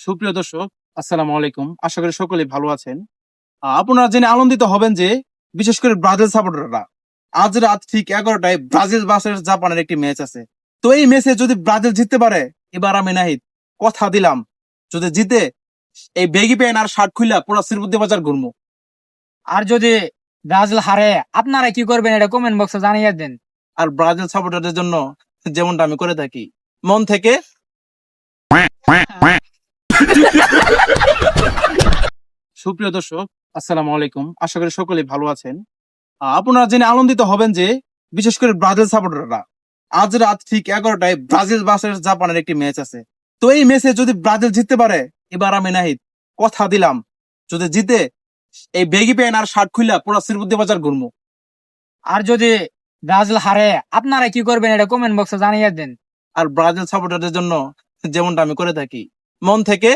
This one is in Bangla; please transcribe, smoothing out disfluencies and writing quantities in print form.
সুপ্রিয় দর্শক, আসসালামু আলাইকুম। আশা করি সকলেই ভালো আছেন। আপনারা জেনে আনন্দিত হবেন যে বিশেষ করে ব্রাজিল সাপোর্টাররা আজ রাত ঠিক 11টায় ব্রাজিল ভার্সেস জাপানের একটি ম্যাচ আছে। তো এই ম্যাচে যদি ব্রাজিল জিততে পারে, এবার আমি নাহিদ কথা দিলাম, যদি জিতে এই বেগি প্যান্ট আর শার্ট খুইলা পুরো শ্রীবুদ্ধি বাজার ঘুরমু। আর যদি ব্রাজিল হারে আপনারা কি করবেন এটা কমেন্ট বক্সে জানিয়ে দেন। আর ব্রাজিল সাপোর্টারদের জন্য যেমনটা আমি করে থাকি মন থেকে। সুপ্রিয় দর্শক, আসসালামু আলাইকুম। আশা করি সকলেই ভালো আছেন। আপনারা জেনে আনন্দিত হবেন যে বিশেষ করে ব্রাজিল সাপোর্টাররা আজ রাত ঠিক 11টায় ব্রাজিল ভার্সেস জাপানের একটি ম্যাচ আছে। তো এই ম্যাচে যদি ব্রাজিল জিততে পারে, এবার আমি নাহিদ কথা দিলাম, যদি জিতে এই বেগি প্যান্ট আর শার্ট খুইলা পুরো শ্রীবুদ্ধি বাজার ঘুরমু। আর যদি ব্রাজিল হারে আপনারা কি করবেন এটা কমেন্ট বক্সে জানিয়ে দেন। আর ব্রাজিল সাপোর্টারদের জন্য যেমনটা আমি করে থাকি মন থেকে।